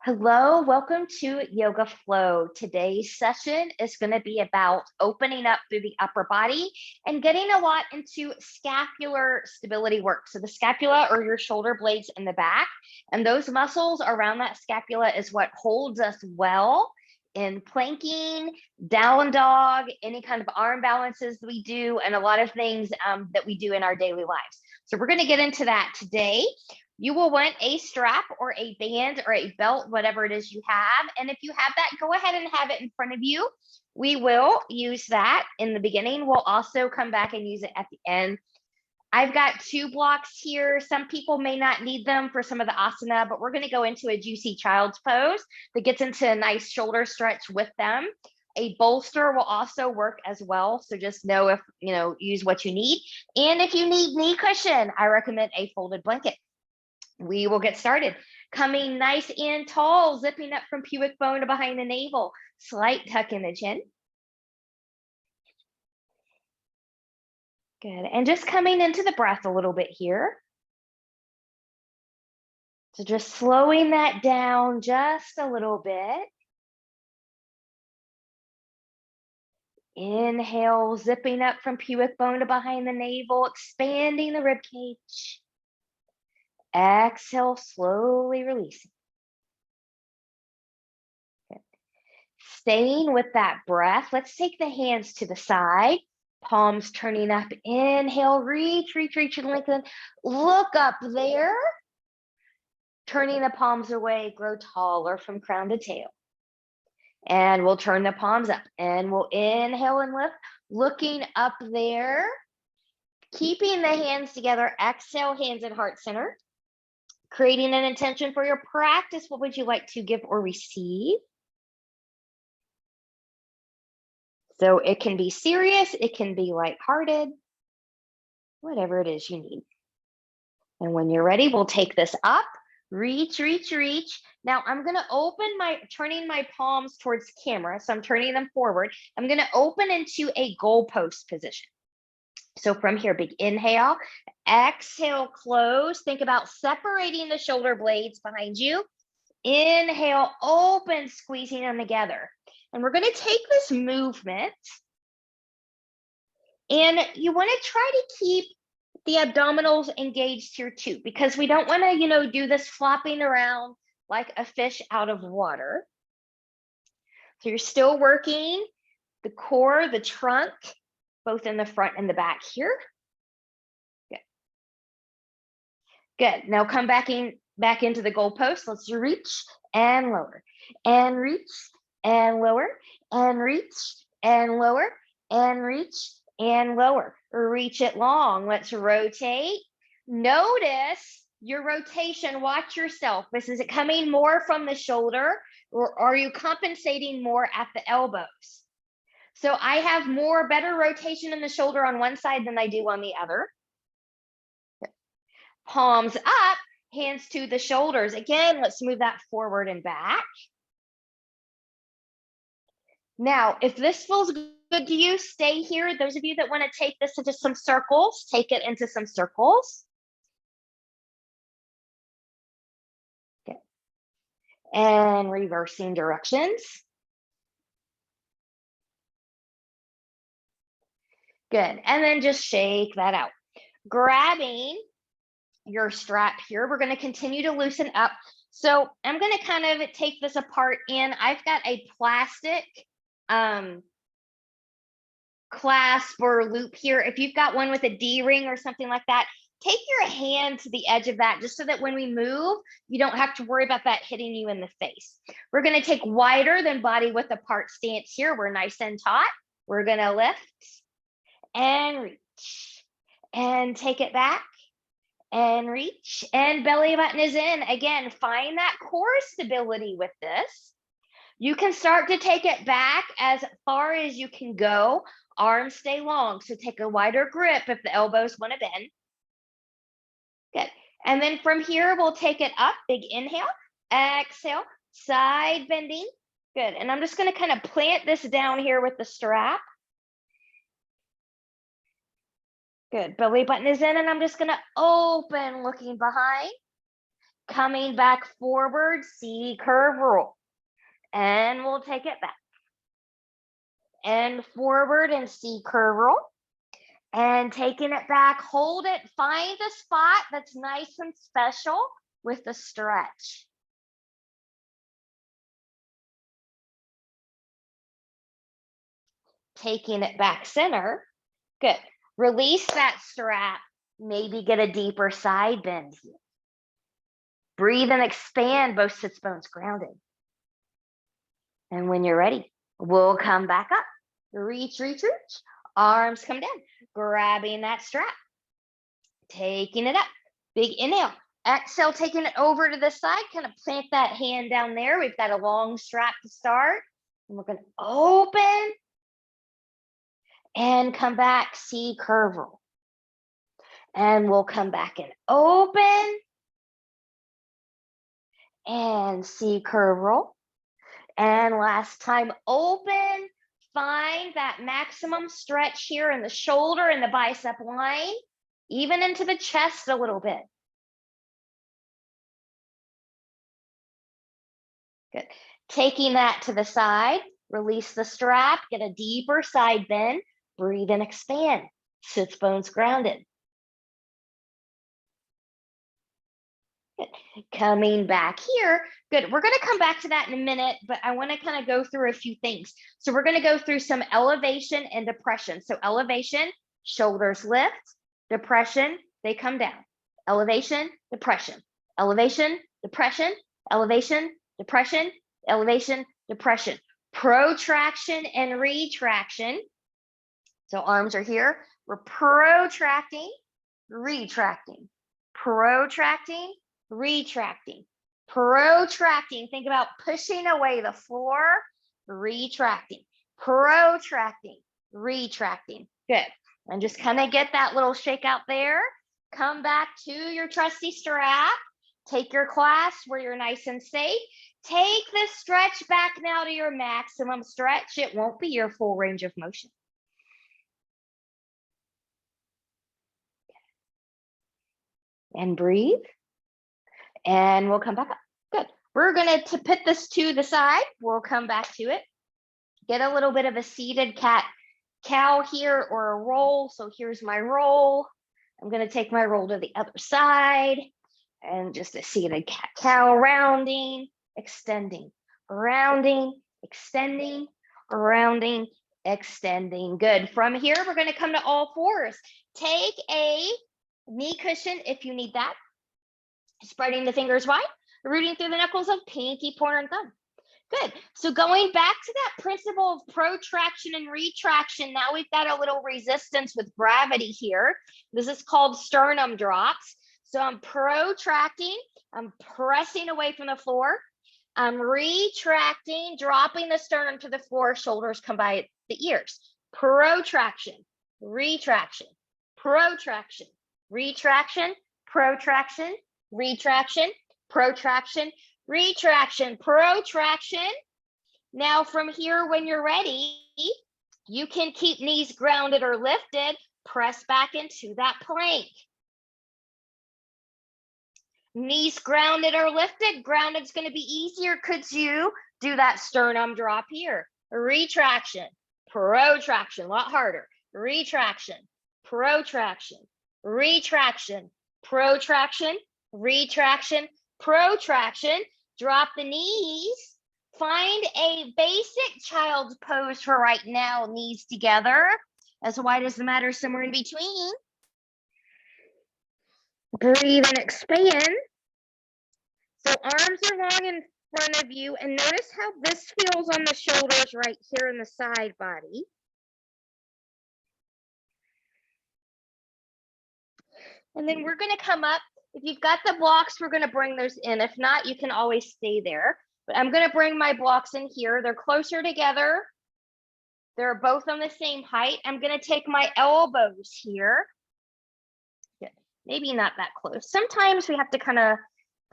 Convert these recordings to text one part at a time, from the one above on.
Hello, welcome to Yoga Flow. Today's session is going to be about opening up through the upper body and getting a lot into scapular stability work. So the scapula or your shoulder blades in the back, and those muscles around that scapula is what holds us well in planking, down dog, any kind of arm balances we do, and a lot of things that we do in our daily lives. So we're going to get into that today. You will want a strap or a band or a belt, whatever it is you have. And if you have that, go ahead and have it in front of you. We will use that in the beginning. We'll also come back and use it at the end. I've got 2 blocks here. Some people may not need them for some of the asana, but we're going to go into a juicy child's pose that gets into a nice shoulder stretch with them. A bolster will also work as well. So just know if, use what you need. And if you need knee cushion, I recommend a folded blanket. We will get started. Coming nice and tall, zipping up from pubic bone to behind the navel. Slight tuck in the chin. Good. And just coming into the breath a little bit here. So just slowing that down just a little bit. Inhale, zipping up from pubic bone to behind the navel, expanding the rib cage. Exhale, slowly releasing. Good. Staying with that breath, let's take the hands to the side, palms turning up. Inhale, reach, and lengthen. Look up there. Turning the palms away, grow taller from crown to tail. And we'll turn the palms up and we'll inhale and lift, looking up there. Keeping the hands together, exhale, hands at heart center. Creating an intention for your practice. What would you like to give or receive? So it can be serious, it can be lighthearted, whatever it is you need. And when you're ready, we'll take this up, reach. Now I'm going to turning my palms towards camera. So I'm turning them forward. I'm going to open into a goalpost position. So from here, big inhale, exhale, close. Think about separating the shoulder blades behind you. Inhale, open, squeezing them together. And we're going to take this movement and you want to try to keep the abdominals engaged here too, because we don't want to, do this flopping around like a fish out of water. So you're still working the core, the trunk, both in the front and the back here. Good. Now come back into the goalpost. Let's reach and lower, and reach and lower, and reach and lower, and reach and lower. Reach it long. Let's rotate. Notice your rotation. Watch yourself. Is it coming more from the shoulder, or are you compensating more at the elbows? So I have better rotation in the shoulder on one side than I do on the other. Palms up, hands to the shoulders. Again, let's move that forward and back. Now, if this feels good to you, stay here. Those of you that want to take this into some circles, take it into some circles. Okay. And reversing directions. Good. And then just shake that out. Grabbing your strap here, we're going to continue to loosen up. So I'm going to kind of take this apart, and I've got a plastic clasp or loop here. If you've got one with a D-ring or something like that, take your hand to the edge of that, just so that when we move, you don't have to worry about that hitting you in the face. We're going to take wider than body width apart stance here. We're nice and taut. We're going to lift and reach and take it back and reach, and belly button is in. Again, find that core stability with this. You can start to take it back as far as you can go. Arms stay long, so take a wider grip if the elbows want to bend. Good. And then from here, we'll take it up. Big inhale, exhale, side bending. Good. And I'm just going to kind of plant this down here with the strap. Good. Belly button is in, and I'm just going to open, looking behind. Coming back forward, C curve roll. And we'll take it back. And forward and C curve roll. And taking it back, hold it, find a spot that's nice and special with the stretch. Taking it back center. Good. Release that strap. Maybe get a deeper side bend here. Breathe and expand, both sits bones grounded. And when you're ready, we'll come back up. Reach, reach, reach. Arms come down. Grabbing that strap. Taking it up. Big inhale. Exhale, taking it over to the side. Kind of plant that hand down there. We've got a long strap to start. And we're going to open and come back, C curve roll. And we'll come back and open and C curve roll. And last time, open. Find that maximum stretch here in the shoulder and the bicep line, even into the chest a little bit. Good. Taking that to the side, release the strap, get a deeper side bend, breathe and expand. Sits bones grounded. Good. Coming back here. Good. We're going to come back to that in a minute, but I want to kind of go through a few things. So we're going to go through some elevation and depression. So elevation, shoulders lift. Depression, they come down. Elevation, depression. Elevation, depression. Elevation, depression. Elevation, depression. Protraction and retraction. So arms are here. We're protracting, retracting. Protracting, retracting, protracting. Think about pushing away the floor, retracting, protracting, retracting. Good. And just kind of get that little shake out there. Come back to your trusty strap. Take your clasp where you're nice and safe. Take the stretch back now to your maximum stretch. It won't be your full range of motion. And breathe. And we'll come back up. Good. We're going to put this to the side. We'll come back to it. Get a little bit of a seated cat-cow here or a roll. So here's my roll. I'm going to take my roll to the other side and just a seated cat-cow, rounding, extending, rounding, extending, rounding, extending. Good. From here, we're going to come to all fours. Take a knee cushion if you need that. Spreading the fingers wide, rooting through the knuckles of pinky, pointer, and thumb. Good. So going back to that principle of protraction and retraction, now we've got a little resistance with gravity here. This is called sternum drops. So I'm protracting, I'm pressing away from the floor. I'm retracting, dropping the sternum to the floor, shoulders come by the ears. Protraction, retraction, protraction, retraction, protraction, retraction, protraction, retraction, protraction. Now from here, when you're ready, you can keep knees grounded or lifted, press back into that plank. Knees grounded or lifted, grounded is going to be easier. Could you do that sternum drop here? Retraction, protraction, a lot harder. Retraction, protraction, retraction, protraction, retraction, protraction. Drop the knees. Find a basic child's pose for right now. Knees together, as wide as the mat or somewhere in between. Breathe and expand. So arms are long in front of you, and notice how this feels on the shoulders right here in the side body. And then we're going to come up. If you've got the blocks, we're going to bring those in. If not, you can always stay there. But I'm going to bring my blocks in here. They're closer together. They're both on the same height. I'm going to take my elbows here. Good. Maybe not that close. Sometimes we have to kind of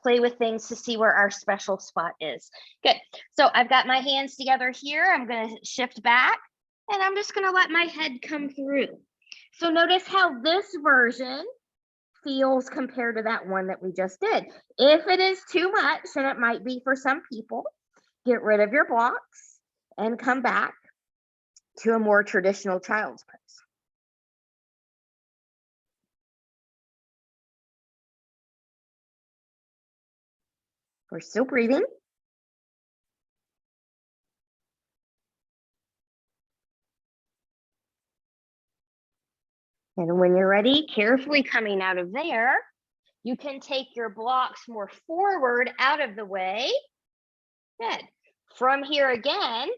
play with things to see where our special spot is. Good. So I've got my hands together here. I'm going to shift back, and I'm just going to let my head come through. So notice how this version feels compared to that one that we just did. If it is too much, and it might be for some people, get rid of your blocks and come back to a more traditional child's pose. We're still breathing. And when you're ready, carefully coming out of there, you can take your blocks more forward out of the way. Good. From here again,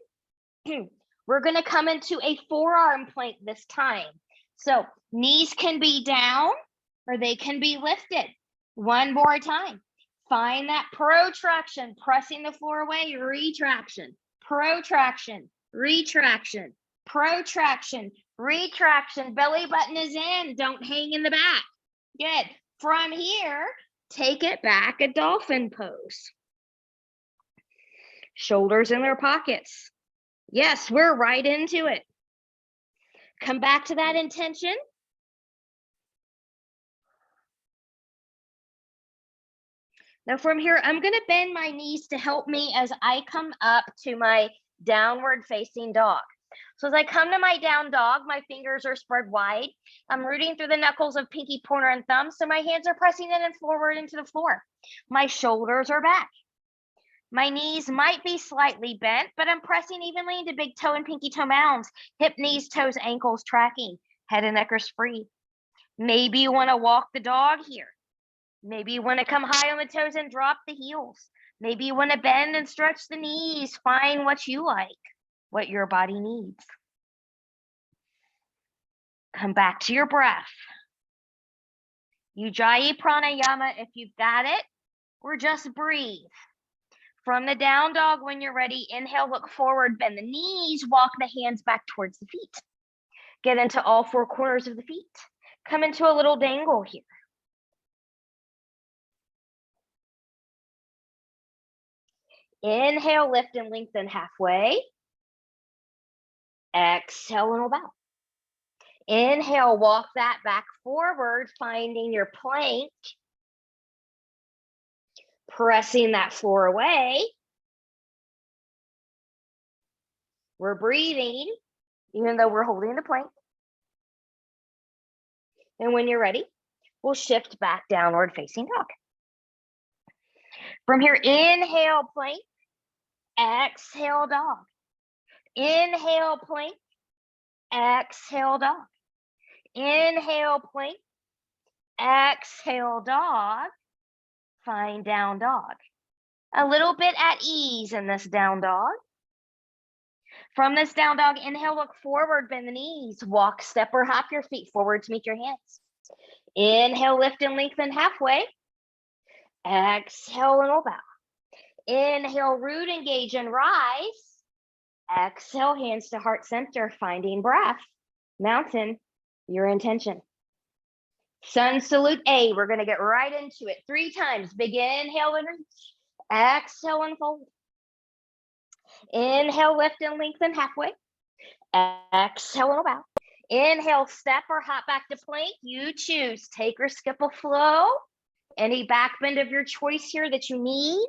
we're going to come into a forearm plank this time. So knees can be down or they can be lifted. One more time. Find that protraction, pressing the floor away, retraction, protraction, retraction, protraction, retraction. Belly button is in. Don't hang in the back. Good. From here, take it back, a dolphin pose. Shoulders in their pockets. Yes, we're right into it. Come back to that intention. Now from here, I'm going to bend my knees to help me as I come up to my downward facing dog. So as I come to my down dog, my fingers are spread wide. I'm rooting through the knuckles of pinky, pointer, and thumb. So my hands are pressing in and forward into the floor. My shoulders are back. My knees might be slightly bent, but I'm pressing evenly into big toe and pinky toe mounds. Hip, knees, toes, ankles tracking. Head and neck are free. Maybe you want to walk the dog here. Maybe you want to come high on the toes and drop the heels. Maybe you want to bend and stretch the knees. Find what you like, what your body needs. Come back to your breath. Ujjayi pranayama if you've got it, or just breathe. From the down dog, when you're ready, inhale, look forward, bend the knees, walk the hands back towards the feet. Get into all four corners of the feet. Come into a little dangle here. Inhale, lift and lengthen halfway. Exhale and bow. Inhale, walk that back forward, finding your plank. Pressing that floor away. We're breathing, even though we're holding the plank. And when you're ready, we'll shift back downward facing dog. From here, inhale, plank. Exhale, dog. Inhale, plank. Exhale, dog. Inhale, plank. Exhale, dog. Find down dog. A little bit at ease in this down dog. From this down dog, inhale, look forward, bend the knees. Walk, step, or hop your feet forward to meet your hands. Inhale, lift and lengthen halfway. Exhale and bow. Inhale, root, engage, and rise. Exhale, hands to heart center, finding breath. Mountain, your intention. Sun salute A. We're going to get right into it 3 times. Big inhale and reach. Exhale and fold. Inhale, lift and lengthen halfway. Exhale and bow. Inhale, step or hop back to plank. You choose. Take or skip a flow. Any back bend of your choice here that you need.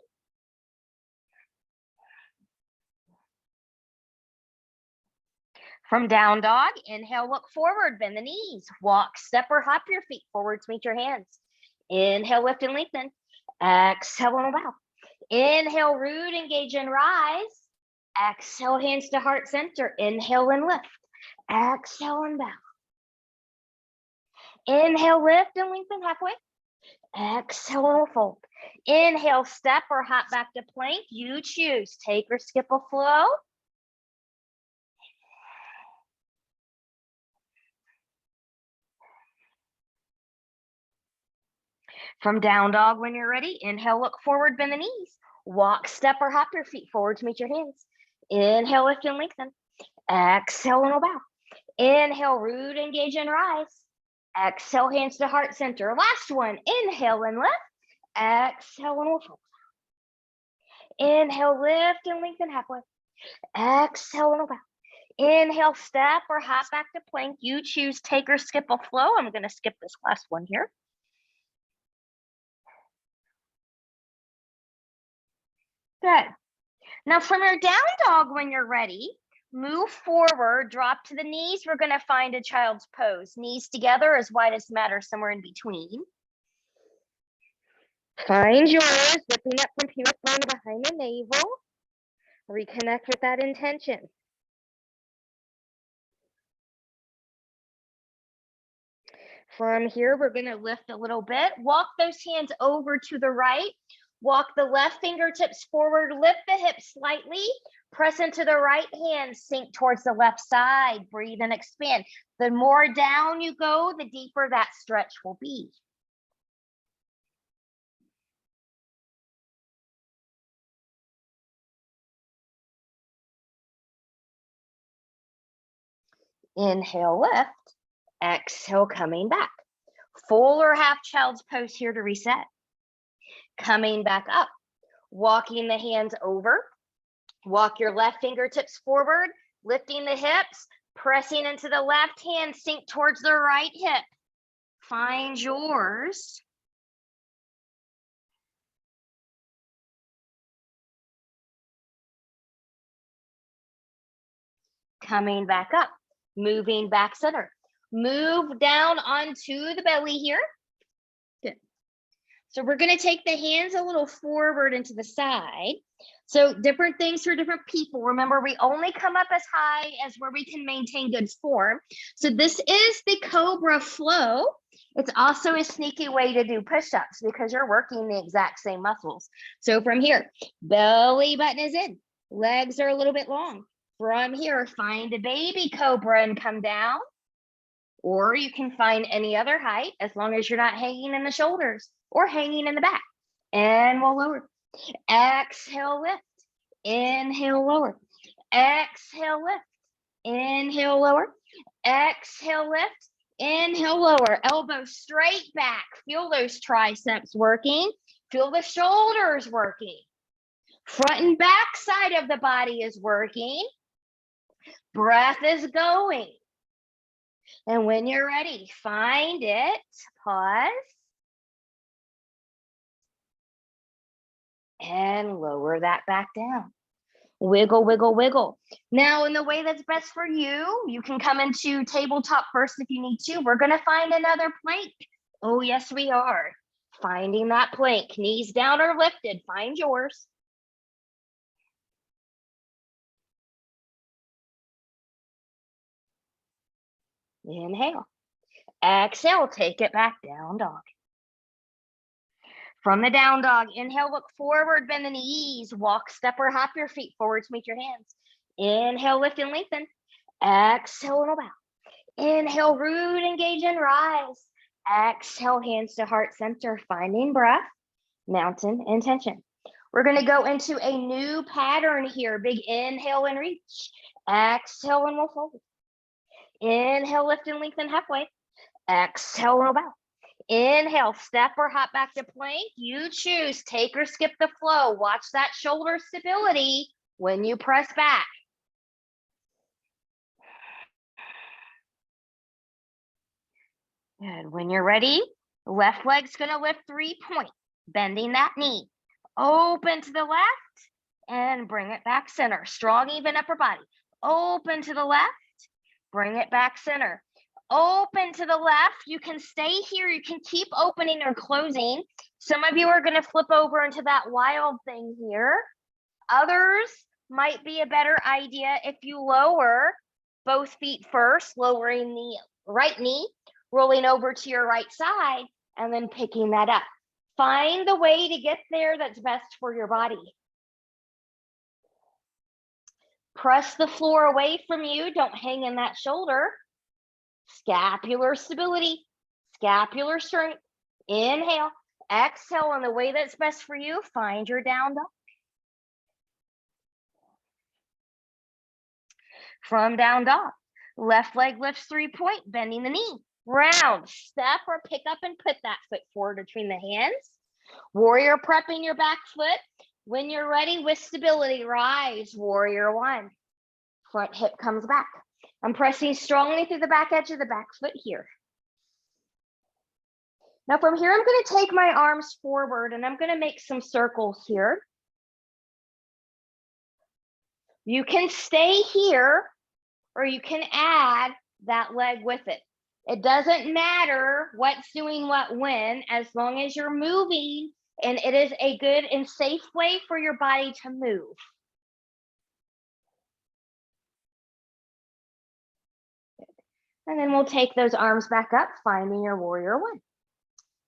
From down dog, inhale, look forward, bend the knees. Walk, step, or hop your feet forward to meet your hands. Inhale, lift and lengthen. Exhale and bow. Inhale, root, engage, and rise. Exhale, hands to heart center. Inhale and lift. Exhale and bow. Inhale, lift and lengthen halfway. Exhale and fold. Inhale, step or hop back to plank. You choose. Take or skip a flow. From down dog, when you're ready, inhale, look forward, bend the knees. Walk, step, or hop your feet forward to meet your hands. Inhale, lift and lengthen. Exhale and bow. Inhale, root, engage, and rise. Exhale, hands to heart center. Last one. Inhale and lift. Exhale and fold. Inhale, lift and lengthen halfway. Exhale and bow. Inhale, step or hop back to plank. You choose. Take or skip a flow. I'm going to skip this last one here. Good. Now from your down dog, when you're ready, move forward, drop to the knees. We're going to find a child's pose. Knees together as wide as matter, somewhere in between. Find yours, lifting up from pubic bone behind the navel. Reconnect with that intention. From here, we're going to lift a little bit. Walk those hands over to the right. Walk the left fingertips forward. Lift the hips slightly. Press into the right hand. Sink towards the left side. Breathe and expand. The more down you go, the deeper that stretch will be. Inhale, lift. Exhale, coming back. Full or half child's pose here to reset. Coming back up. Walking the hands over. Walk your left fingertips forward, lifting the hips, pressing into the left hand, sink towards the right hip. Find yours. Coming back up, moving back center. Move down onto the belly here. Good. So we're going to take the hands a little forward into the side. So different things for different people. Remember, we only come up as high as where we can maintain good form. So this is the Cobra flow. It's also a sneaky way to do push-ups because you're working the exact same muscles. So from here, belly button is in. Legs are a little bit long. From here, find a baby cobra and come down. Or you can find any other height as long as you're not hanging in the shoulders or hanging in the back. And we'll lower. Exhale, lift. Inhale, lower. Exhale, lift. Inhale, lower. Exhale, lift. Inhale, lower. Elbows straight back. Feel those triceps working. Feel the shoulders working. Front and back side of the body is working. Breath is going. And when you're ready, find it. Pause. And lower that back down. Wiggle, wiggle, wiggle. Now, in the way that's best for you, you can come into tabletop first if you need to. We're going to find another plank. Oh, yes, we are. Finding that plank. Knees down or lifted. Find yours. Inhale. Exhale, take it back, down dog. From the down dog, inhale, look forward, bend the knees, walk, step, or hop your feet forward to meet your hands. Inhale, lift and lengthen. Exhale, little bow. Inhale, root, engage, and rise. Exhale, hands to heart center, finding breath, mountain intention. We're going to go into a new pattern here. Big inhale and reach. Exhale and we'll fold. Inhale, lift and lengthen halfway. Exhale, little bow. Inhale, step or hop back to plank. You choose, take or skip the flow. Watch that shoulder stability when you press back. Good. When you're ready, left leg's going to lift 3-point, bending that knee. Open to the left and bring it back center. Strong, even upper body. Open to the left, bring it back center. Open to the left. You can stay here. You can keep opening or closing. Some of you are going to flip over into that wild thing here. Others might be a better idea if you lower both feet first, lowering the right knee, rolling over to your right side, and then picking that up. Find the way to get there that's best for your body. Press the floor away from you. Don't hang in that shoulder. Scapular stability, scapular strength. Inhale, exhale in the way that's best for you. Find your down dog. From down dog, left leg lifts 3-point, bending the knee. Round, step or pick up and put that foot forward between the hands. Warrior prepping your back foot. When you're ready with stability, rise, warrior 1. Front hip comes back. I'm pressing strongly through the back edge of the back foot here. Now from here, I'm going to take my arms forward and I'm going to make some circles here. You can stay here or you can add that leg with it. It doesn't matter what's doing what when, as long as you're moving and it is a good and safe way for your body to move. And then we'll take those arms back up, finding your warrior one.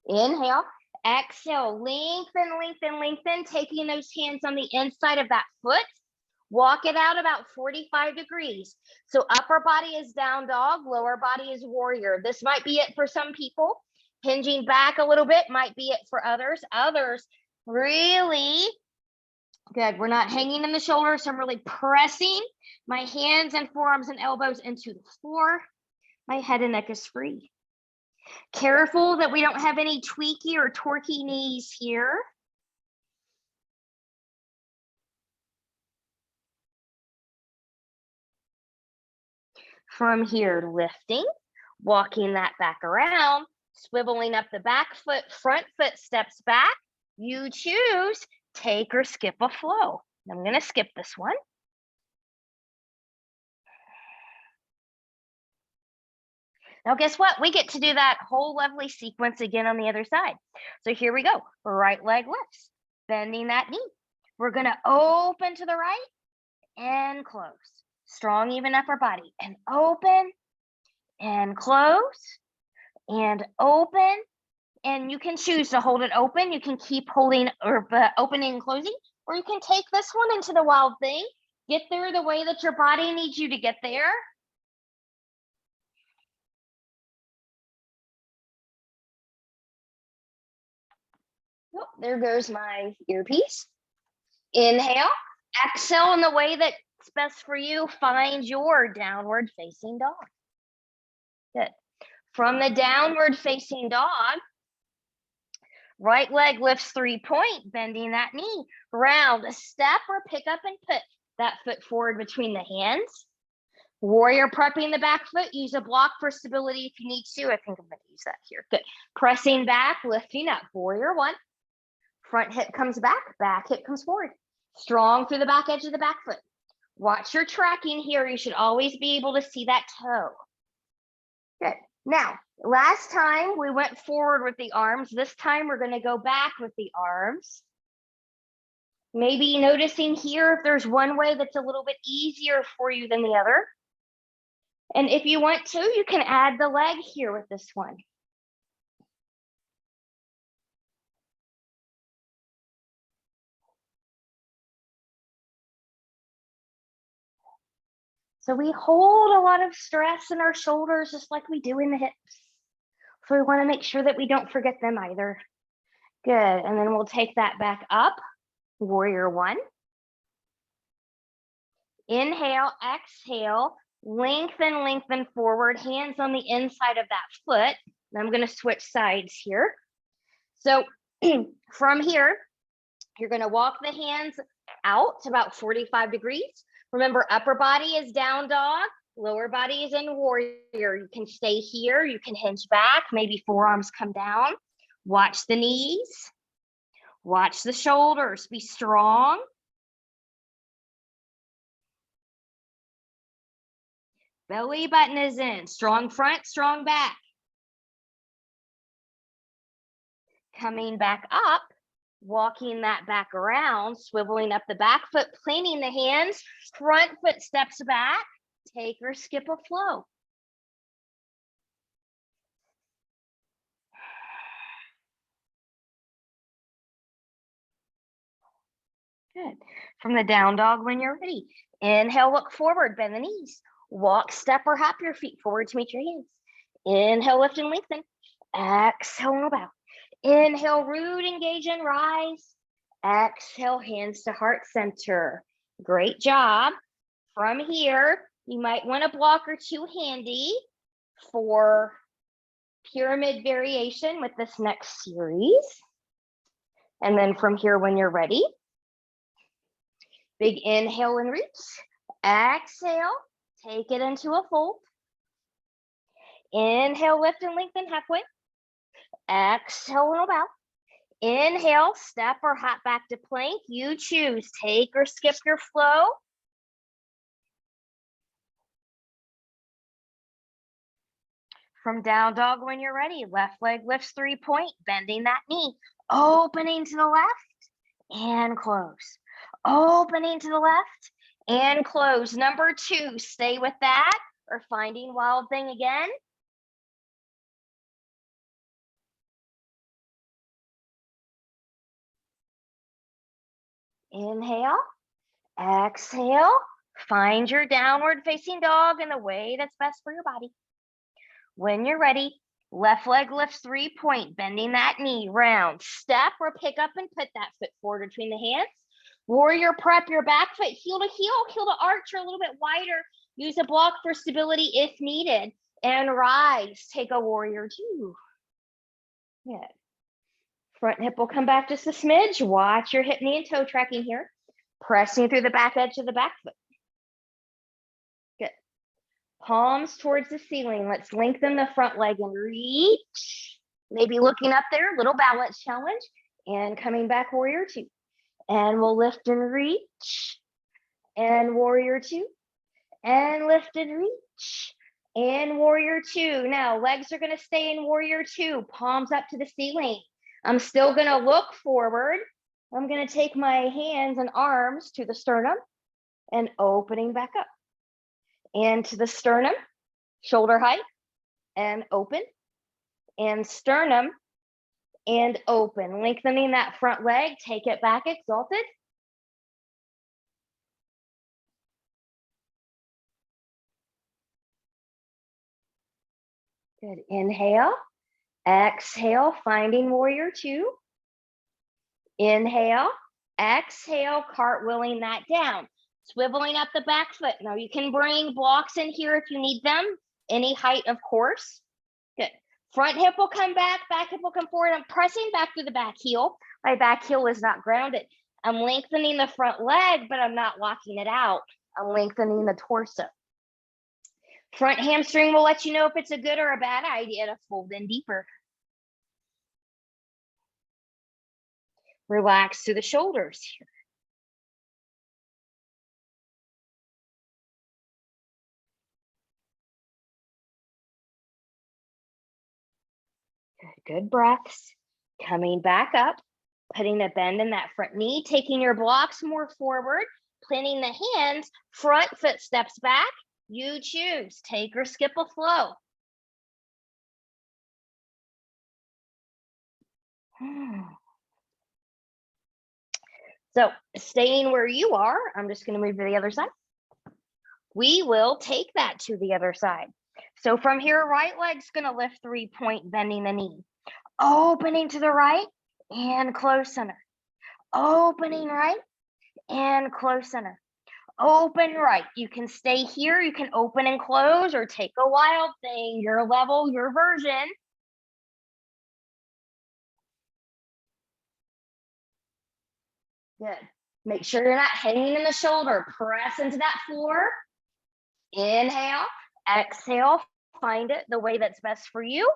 Inhale, exhale, lengthen, lengthen, lengthen, taking those hands on the inside of that foot. Walk it out about 45 degrees. So upper body is down dog, lower body is warrior. This might be it for some people. Hinging back a little bit might be it for others. Others really good. We're not hanging in the shoulders. So I'm really pressing my hands and forearms and elbows into the floor. My head and neck is free. Careful that we don't have any tweaky or torquey knees here. From here, lifting, walking that back around, swiveling up the back foot, front foot steps back. You choose, take or skip a flow. I'm going to skip this one. Now, guess what? We get to do that whole lovely sequence again on the other side. So here we go. Right leg lifts, bending that knee. We're going to open to the right and close. Strong, even upper body. And open and close and open. And you can choose to hold it open. You can keep holding or opening and closing, or you can take this one into the wild thing. Get there the way that your body needs you to get there. Oh, there goes my earpiece. Inhale, exhale in the way that's best for you. Find your downward facing dog. Good. From the downward facing dog, right leg lifts 3-point, bending that knee. Round, a step or pick up and put that foot forward between the hands. Warrior prepping the back foot. Use a block for stability if you need to. I think I'm going to use that here. Good. Pressing back, lifting up. Warrior one. Front hip comes back hip comes forward. Strong through the back edge of the back foot. Watch your tracking here. You should always be able to see that toe. Good. Now, last time we went forward with the arms. This time we're going to go back with the arms. Maybe noticing here if there's one way that's a little bit easier for you than the other. And if you want to, you can add the leg here with this one. So we hold a lot of stress in our shoulders, just like we do in the hips. So we want to make sure that we don't forget them either. Good. And then we'll take that back up. Warrior one. Inhale, exhale, lengthen, lengthen forward, hands on the inside of that foot. And I'm going to switch sides here. So from here, you're going to walk the hands out to about 45 degrees. Remember, upper body is down dog, lower body is in warrior. You can stay here, you can hinge back, maybe forearms come down. Watch the knees, watch the shoulders, be strong. Belly button is in, strong front, strong back. Coming back up, walking that back around, swiveling up the back foot, planting the hands, front foot steps back, take or skip a flow. Good. From the down dog when you're ready. Inhale, look forward, bend the knees. Walk, step, or hop your feet forward to meet your hands. Inhale, lift and lengthen. Exhale, bow. Inhale, root, engage, and rise. Exhale, hands to heart center. Great job. From here, you might want a block or two handy for pyramid variation with this next series. And then from here, when you're ready, big inhale and reach. Exhale, take it into a fold. Inhale, lift and lengthen halfway. Exhale, and bow. Inhale, step or hop back to plank. You choose, take or skip your flow. From down dog when you're ready. Left leg lifts 3-point, bending that knee. Opening to the left and close. Opening to the left and close. Number 2, stay with that or finding wild thing again. Inhale, exhale, find your downward facing dog in the way that's best for your body. When you're ready, left leg lifts 3-point, bending that knee, round, step or pick up and put that foot forward between the hands. Warrior prep your back foot, heel to arch or a little bit wider. Use a block for stability if needed. And rise, take a warrior 2. Good. Front hip will come back just a smidge. Watch your hip, knee, and toe tracking here. Pressing through the back edge of the back foot. Good. Palms towards the ceiling. Let's lengthen the front leg and reach. Maybe looking up there, little balance challenge. And coming back, warrior 2. And we'll lift and reach. And warrior 2. And lift and reach. And warrior 2. Now, legs are going to stay in warrior 2. Palms up to the ceiling. I'm still going to look forward. I'm going to take my hands and arms to the sternum and opening back up. And to the sternum, shoulder height, and open. And sternum, and open. Lengthening that front leg, take it back, exalted. Good. Inhale, exhale, finding warrior 2. Inhale, exhale, cartwheeling that down. Swiveling up the back foot. Now you can bring blocks in here if you need them. Any height, of course. Good. Front hip will come back hip will come forward. I'm pressing back through the back heel. My back heel is not grounded. I'm lengthening the front leg, but I'm not locking it out. I'm lengthening the torso. Front hamstring will let you know if it's a good or a bad idea to fold in deeper. Relax through the shoulders here. Good breaths. Coming back up, putting a bend in that front knee, taking your blocks more forward, planting the hands, front foot steps back. You choose, take or skip a flow. So staying where you are, I'm just going to move to the other side. We will take that to the other side. So from here, right leg's going to lift 3-point, bending the knee. Opening to the right and close center. Opening right and close center. Open right. You can stay here. You can open and close or take a wild thing, your level, your version. Good. Make sure you're not hanging in the shoulder. Press into that floor. Inhale, exhale, find it the way that's best for you.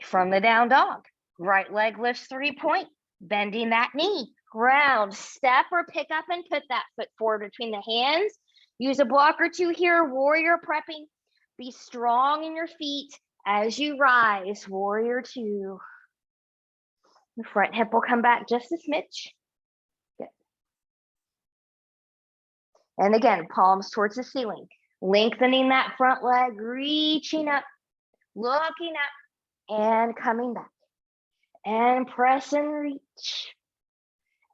From the down dog, right leg lifts 3-point, bending that knee, ground, step or pick up and put that foot forward between the hands. Use a block or 2 here, warrior prepping. Be strong in your feet as you rise, warrior 2. The front hip will come back just a smidge. Good. And again, palms towards the ceiling. Lengthening that front leg, reaching up, looking up, and coming back. And press and reach.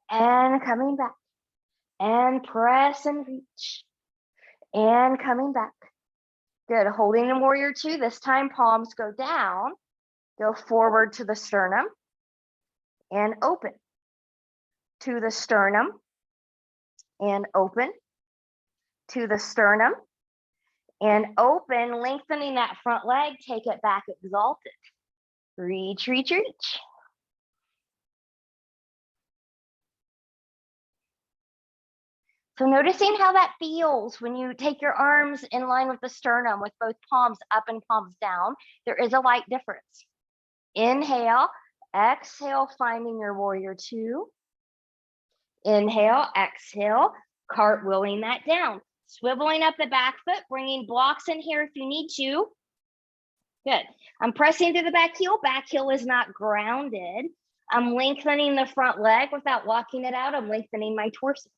And coming back. And press and reach. And coming back. Good. Holding in warrior 2. This time, palms go down. Go forward to the sternum. And open. To the sternum. And open. To the sternum. And open, lengthening that front leg, take it back, exalted. Reach, reach, reach. So noticing how that feels when you take your arms in line with the sternum with both palms up and palms down, there is a light difference. Inhale, exhale, finding your warrior 2. Inhale, exhale, cartwheeling that down. Swiveling up the back foot, bringing blocks in here if you need to. Good. I'm pressing through the back heel. Back heel is not grounded. I'm lengthening the front leg without walking it out. I'm lengthening my torso.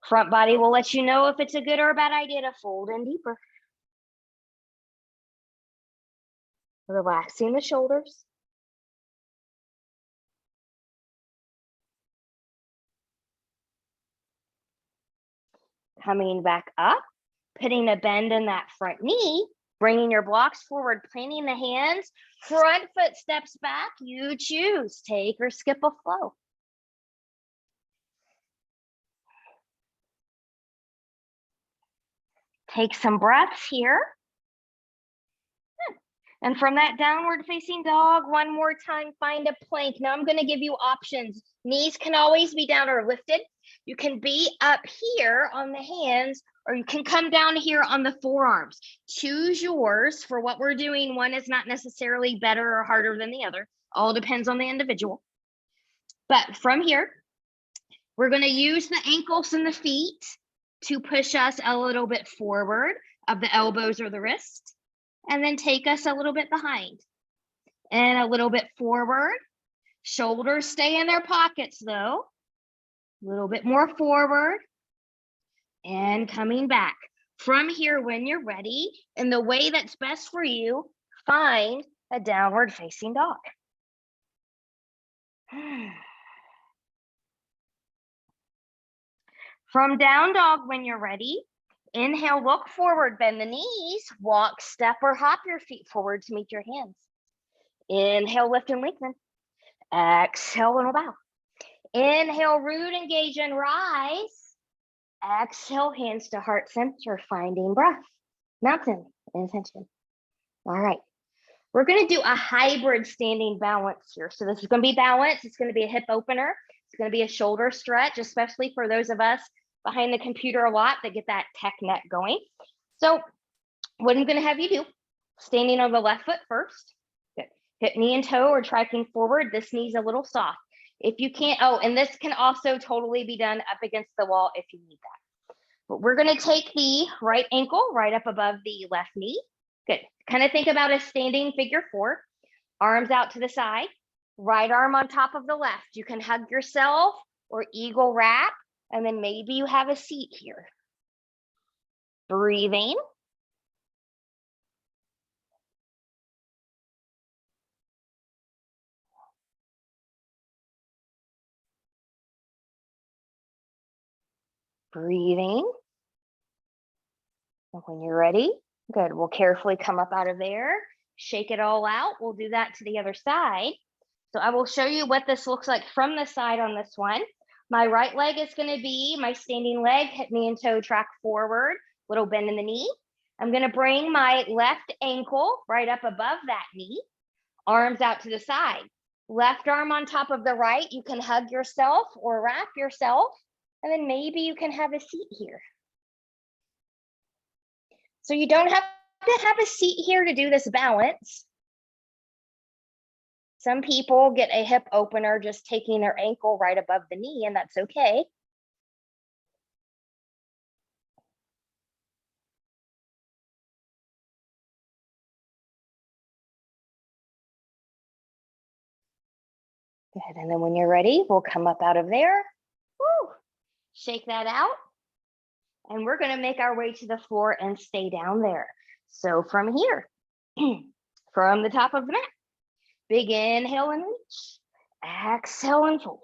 Front body will let you know if it's a good or a bad idea to fold in deeper. Relaxing the shoulders. Coming back up, putting a bend in that front knee, bringing your blocks forward, planting the hands, front foot steps back, you choose, take or skip a flow. Take some breaths here. And from that downward facing dog, one more time, find a plank. Now I'm gonna give you options. Knees can always be down or lifted. You can be up here on the hands, or you can come down here on the forearms. Choose yours. For what we're doing, one is not necessarily better or harder than the other. All depends on the individual. But from here, we're gonna use the ankles and the feet to push us a little bit forward of the elbows or the wrist, and then take us a little bit behind and a little bit forward. Shoulders stay in their pockets though. A little bit more forward and coming back. From here, when you're ready, in the way that's best for you, find a downward facing dog. From down dog, when you're ready, inhale, look forward, bend the knees, walk, step, or hop your feet forward to meet your hands. Inhale, lift and lengthen. Exhale, and bow. Inhale, root, engage, and rise. Exhale, hands to heart center, finding breath. Mountain, intention. All right. We're going to do a hybrid standing balance here. So this is going to be balance. It's going to be a hip opener. It's going to be a shoulder stretch, especially for those of us behind the computer a lot that get that tech neck going. So what I'm going to have you do, standing on the left foot first. Good. Hip, knee, and toe or tracking forward. This knee's a little soft. If you can't, oh, and this can also totally be done up against the wall if you need that. But we're going to take the right ankle right up above the left knee. Good. Kind of think about a standing figure four. Arms out to the side. Right arm on top of the left. You can hug yourself or eagle wrap. And then maybe you have a seat here. Breathing. Breathing. And when you're ready, good. We'll carefully come up out of there, shake it all out. We'll do that to the other side. So I will show you what this looks like from the side on this one. My right leg is going to be my standing leg, hip, knee, and toe track forward, little bend in the knee. I'm going to bring my left ankle right up above that knee, arms out to the side. Left arm on top of the right. You can hug yourself or wrap yourself, and then maybe you can have a seat here. So you don't have to have a seat here to do this balance. Some people get a hip opener just taking their ankle right above the knee, and that's okay. Good, and then when you're ready, we'll come up out of there. Woo! Shake that out. And we're gonna make our way to the floor and stay down there. So from here, from the top of the mat, big inhale and reach. Exhale and fold.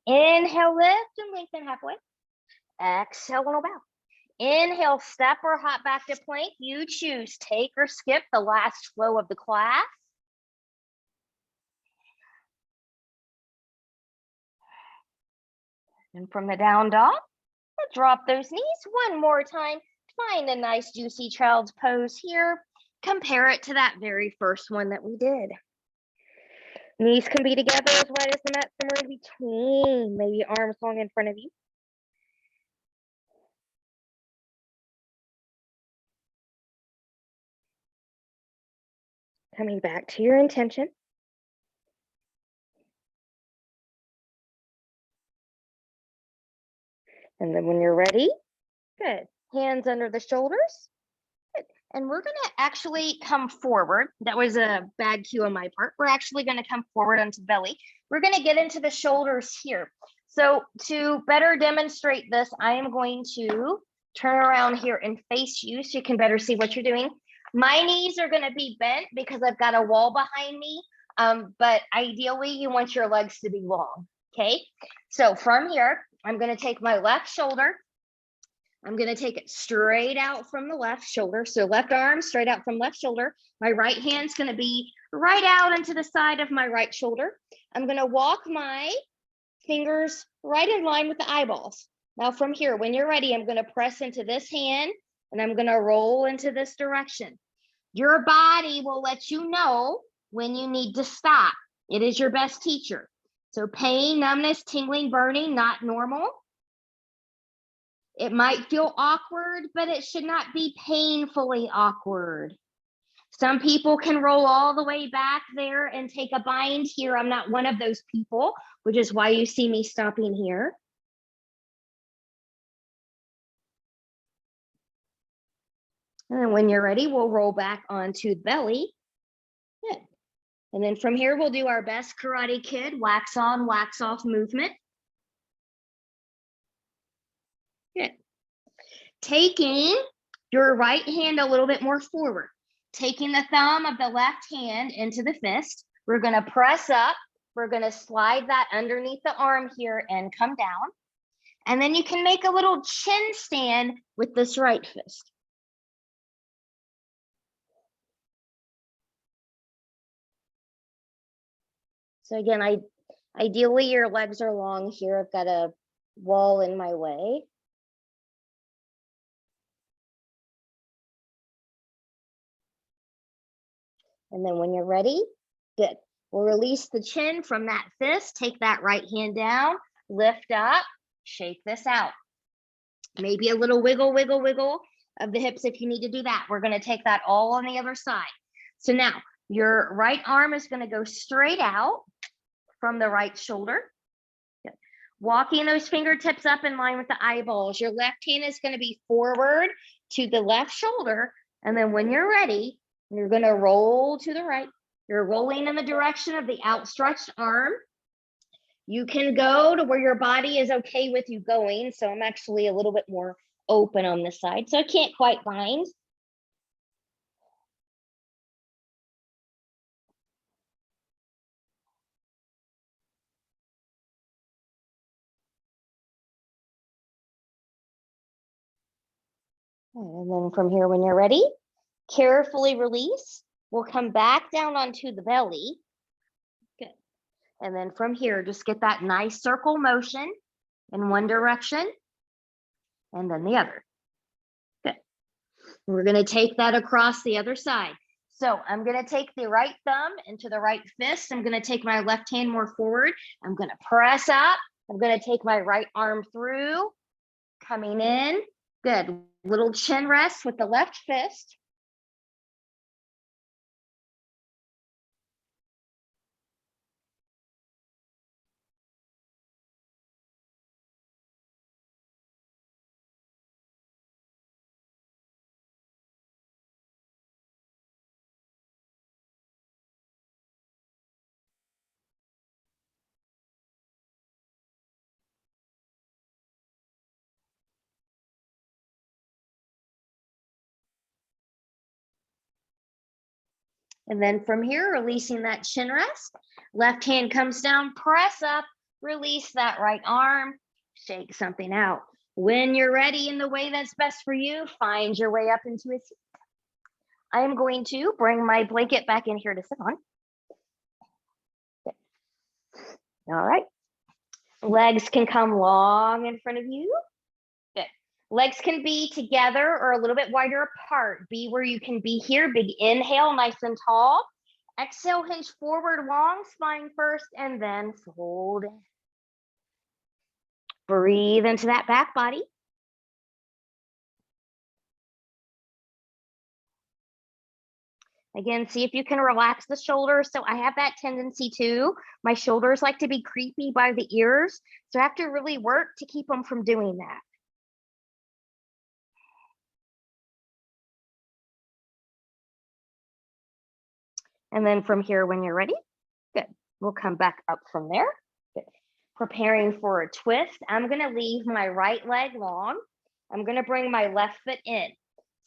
Inhale, lift and lengthen halfway. Exhale and bow. Inhale, step or hop back to plank. You choose, take or skip the last flow of the class. And from the down dog, drop those knees one more time. Find a nice juicy child's pose here. Compare it to that very first one that we did. Knees can be together as wide as the mat, somewhere in between. Maybe arms long in front of you. Coming back to your intention. And then when you're ready, good. Hands under the shoulders. Good. And we're gonna actually come forward. That was a bad cue on my part. We're actually gonna come forward onto the belly. We're gonna get into the shoulders here. So to better demonstrate this, I am going to turn around here and face you so you can better see what you're doing. My knees are gonna be bent because I've got a wall behind me, but ideally you want your legs to be long, okay? So from here, I'm gonna take my left shoulder, I'm going to take it straight out from the left shoulder. So left arm straight out from left shoulder. My right hand's going to be right out into the side of my right shoulder. I'm going to walk my fingers right in line with the eyeballs. Now from here, when you're ready, I'm going to press into this hand and I'm going to roll into this direction. Your body will let you know when you need to stop. It is your best teacher. So pain, numbness, tingling, burning, not normal. It might feel awkward, but it should not be painfully awkward. Some people can roll all the way back there and take a bind here. I'm not one of those people, which is why you see me stopping here. And then when you're ready, we'll roll back onto the belly. Good. And then from here, we'll do our best Karate Kid wax on, wax off movement. Good. Taking your right hand a little bit more forward, taking the thumb of the left hand into the fist. We're going to press up. We're going to slide that underneath the arm here and come down. And then you can make a little chin stand with this right fist. So again, ideally your legs are long here. I've got a wall in my way. And then when you're ready, good. We'll release the chin from that fist, take that right hand down, lift up, shake this out. Maybe a little wiggle, wiggle, wiggle of the hips if you need to do that. We're gonna take that all on the other side. So now your right arm is gonna go straight out from the right shoulder. Good. Walking those fingertips up in line with the eyeballs. Your left hand is gonna be forward to the left shoulder. And then when you're ready, you're going to roll to the right. You're rolling in the direction of the outstretched arm. You can go to where your body is okay with you going. So I'm actually a little bit more open on this side. So I can't quite bind. And then from here, when you're ready, carefully release. We'll come back down onto the belly. Good. And then from here, just get that nice circle motion in one direction and then the other. Good. We're going to take that across the other side. So I'm going to take the right thumb into the right fist. I'm going to take my left hand more forward. I'm going to press up. I'm going to take my right arm through, coming in. Good. Little chin rest with the left fist. And then from here, releasing that chin rest. Left hand comes down, press up, release that right arm, shake something out. When you're ready in the way that's best for you, find your way up into a seat. I am going to bring my blanket back in here to sit on. All right. Legs can come long in front of you. Good. Legs can be together or a little bit wider apart. Be where you can be here. Big inhale, nice and tall. Exhale, hinge forward, long spine first, and then fold. Breathe into that back body. Again, see if you can relax the shoulders. So I have that tendency too. My shoulders like to be creepy by the ears. So I have to really work to keep them from doing that. And then from here, when you're ready, good. We'll come back up from there. Good. Preparing for a twist. I'm going to leave my right leg long. I'm going to bring my left foot in.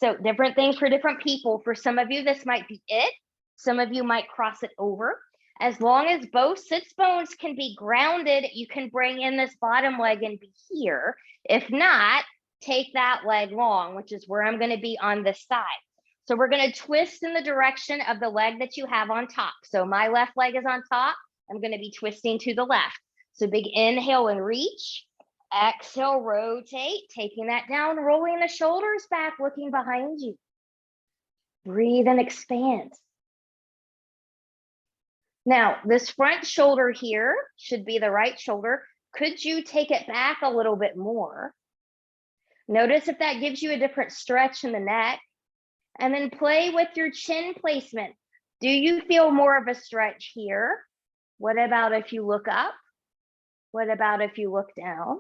So different things for different people. For some of you, this might be it. Some of you might cross it over. As long as both sits bones can be grounded, you can bring in this bottom leg and be here. If not, take that leg long, which is where I'm going to be on this side. So we're going to twist in the direction of the leg that you have on top. So my left leg is on top. I'm going to be twisting to the left. So big inhale and reach. Exhale, rotate, taking that down, rolling the shoulders back, looking behind you. Breathe and expand. Now, this front shoulder here should be the right shoulder. Could you take it back a little bit more? Notice if that gives you a different stretch in the neck. And then play with your chin placement. Do you feel more of a stretch here? What about if you look up? What about if you look down?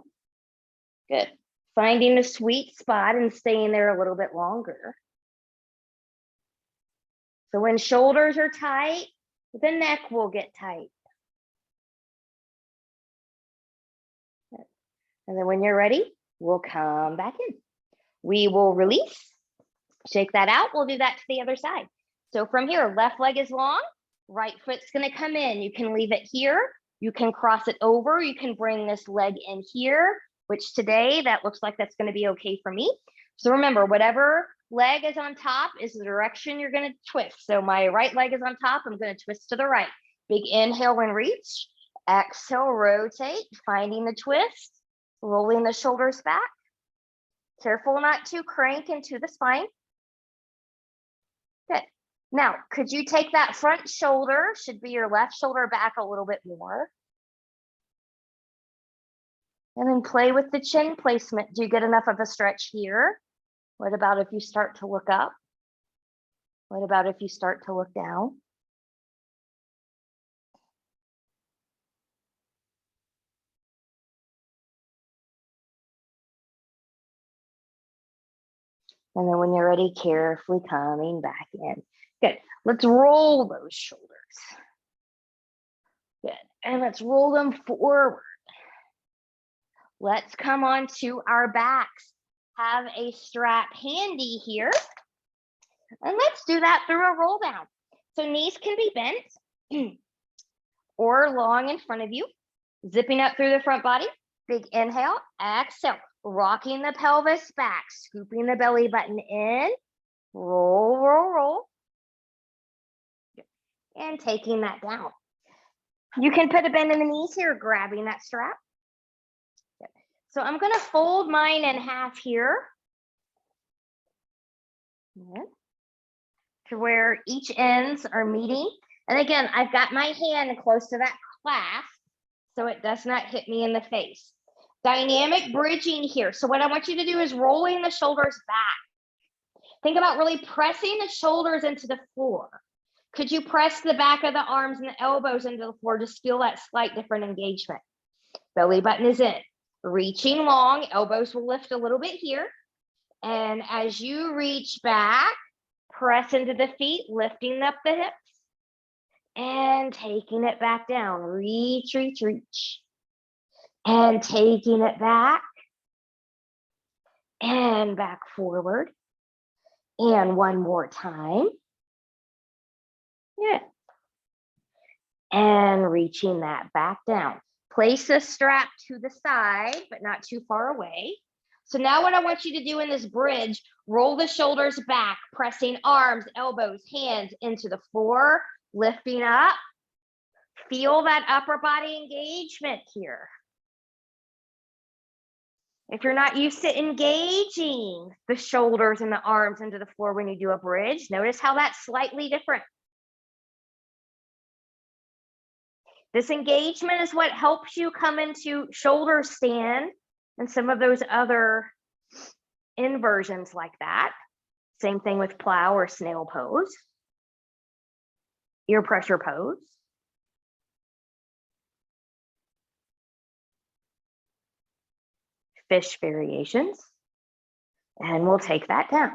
Good. Finding a sweet spot and staying there a little bit longer. So when shoulders are tight, the neck will get tight. Good. And then when you're ready, we'll come back in. We will release. Shake that out. We'll do that to the other side. So from here, left leg is long, right foot's going to come in. You can leave it here. You can cross it over. You can bring this leg in here, which today that looks like that's going to be okay for me. So remember, whatever leg is on top is the direction you're going to twist. So my right leg is on top. I'm going to twist to the right. Big inhale and reach. Exhale, rotate, finding the twist, rolling the shoulders back. Careful not to crank into the spine. Good. Now, could you take that front shoulder, should be your left shoulder, back a little bit more? And then play with the chin placement. Do you get enough of a stretch here? What about if you start to look up? What about if you start to look down? And then when you're ready, carefully coming back in. Good. Let's roll those shoulders. Good. And let's roll them forward. Let's come on to our backs. Have a strap handy here. And let's do that through a roll down. So knees can be bent or long in front of you. Zipping up through the front body. Big inhale, exhale. Rocking the pelvis back, scooping the belly button in. Roll, roll, roll. And taking that down. You can put a bend in the knees here, grabbing that strap. So I'm going to fold mine in half here. To where each ends are meeting. And again, I've got my hand close to that clasp so it does not hit me in the face. Dynamic bridging here. So what I want you to do is rolling the shoulders back. Think about really pressing the shoulders into the floor. Could you press the back of the arms and the elbows into the floor? Just feel that slight different engagement. Belly button is in. Reaching long, elbows will lift a little bit here. And as you reach back, press into the feet, lifting up the hips. And taking it back down. Reach, reach, reach. And taking it back. And back forward. And one more time. Yeah. And reaching that back down. Place the strap to the side, but not too far away. So now what I want you to do in this bridge, roll the shoulders back, pressing arms, elbows, hands into the floor, lifting up. Feel that upper body engagement here. If you're not used to engaging the shoulders and the arms into the floor when you do a bridge, notice how that's slightly different. This engagement is what helps you come into shoulder stand and some of those other inversions like that. Same thing with plow or snail pose. Ear pressure pose. Fish variations. And we'll take that down.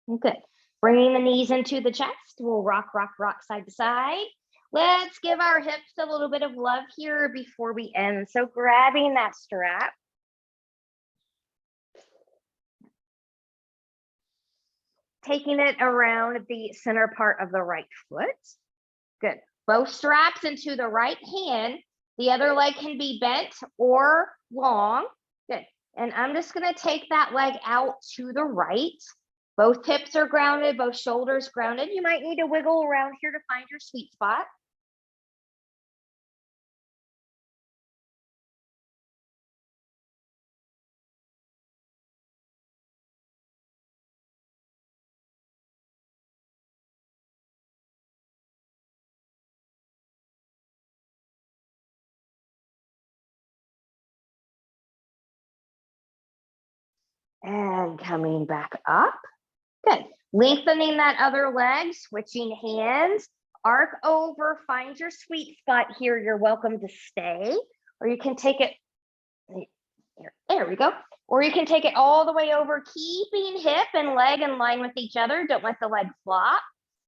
Good. Bringing the knees into the chest. We'll rock, rock, rock side to side. Let's give our hips a little bit of love here before we end. So grabbing that strap. Taking it around the center part of the right foot. Good. Both straps into the right hand. The other leg can be bent or long. Good. And I'm just going to take that leg out to the right. Both hips are grounded, both shoulders grounded. You might need to wiggle around here to find your sweet spot. And coming back up. Good. Lengthening that other leg, switching hands, arc over, find your sweet spot here. You're welcome to stay, or you can take it, there we go. Or you can take it all the way over, keeping hip and leg in line with each other. Don't let the leg flop.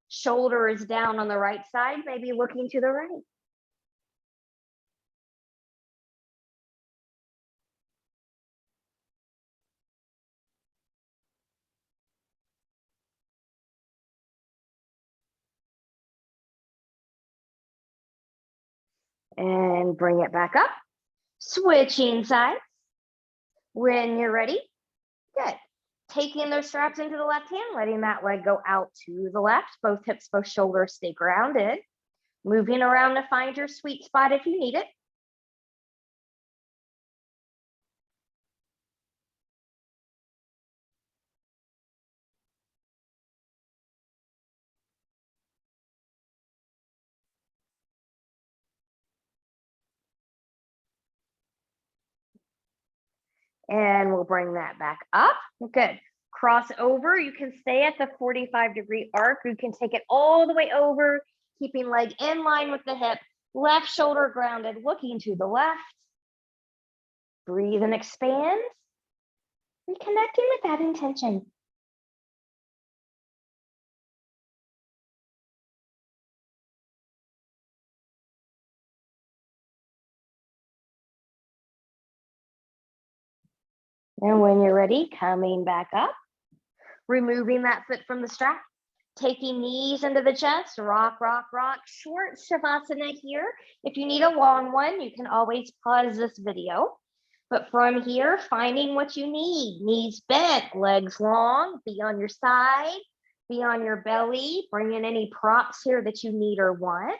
Shoulder is down on the right side, maybe looking to the right. And bring it back up. Switching sides. When you're ready, good. Taking those straps into the left hand, letting that leg go out to the left. Both hips, both shoulders stay grounded. Moving around to find your sweet spot if you need it. And we'll bring that back up. Good. Cross over. You can stay at the 45-degree arc. You can take it all the way over, keeping leg in line with the hip. Left shoulder grounded, looking to the left. Breathe and expand. Reconnecting with that intention. And when you're ready, coming back up, removing that foot from the strap, taking knees into the chest, rock, rock, rock, short shavasana here. If you need a long one, you can always pause this video. But from here, finding what you need, knees bent, legs long, be on your side, be on your belly, bring in any props here that you need or want.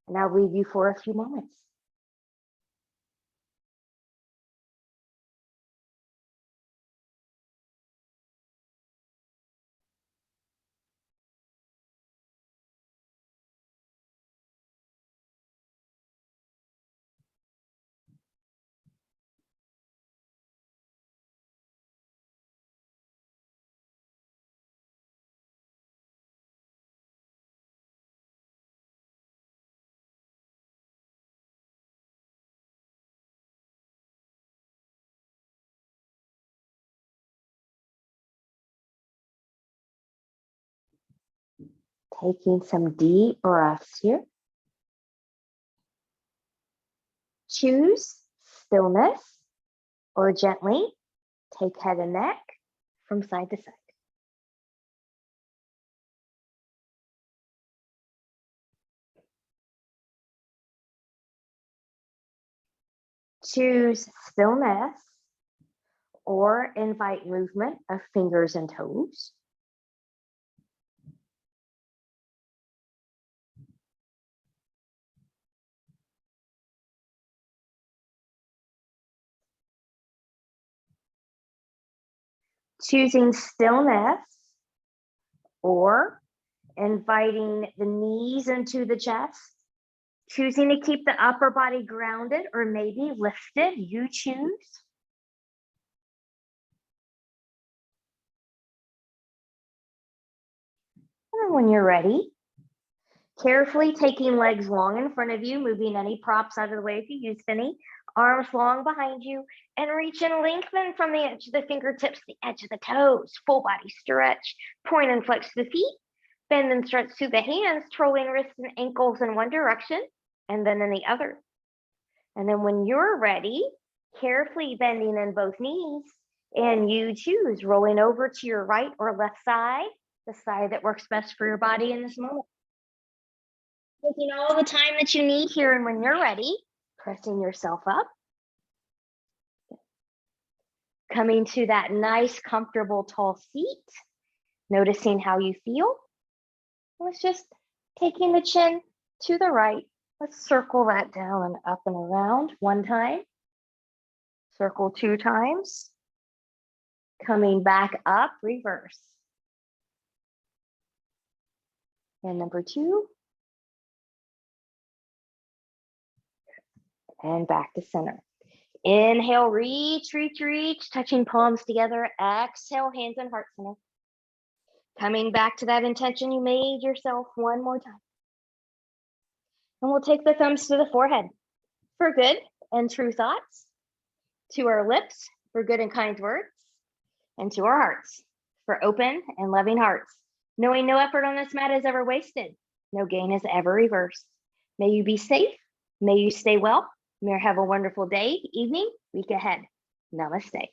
And I'll leave you for a few moments. Taking some deep breaths here. Choose stillness or gently take head and neck from side to side. Choose stillness or invite movement of fingers and toes. Choosing stillness or inviting the knees into the chest. Choosing to keep the upper body grounded or maybe lifted, you choose. And when you're ready, carefully taking legs long in front of you, moving any props out of the way if you used any. Arms long behind you, and reach and lengthen from the edge of the fingertips to the edge of the toes. Full body stretch. Point and flex the feet. Bend and stretch through the hands, twirling wrists and ankles in one direction and then in the other. And then when you're ready, carefully bending in both knees, and you choose rolling over to your right or left side, the side that works best for your body in this moment. Taking all the time that you need here, and when you're ready, pressing yourself up. Coming to that nice, comfortable, tall seat, noticing how you feel. Let's just taking the chin to the right. Let's circle that down and up and around one time. Circle 2 times. Coming back up, reverse. And number 2. And back to center. Inhale, reach, reach, reach, touching palms together. Exhale, hands and heart center. Coming back to that intention you made yourself one more time. And we'll take the thumbs to the forehead for good and true thoughts, to our lips for good and kind words, and to our hearts for open and loving hearts. Knowing no effort on this mat is ever wasted. No gain is ever reversed. May you be safe. May you stay well. May you have a wonderful day, evening, week ahead. Namaste.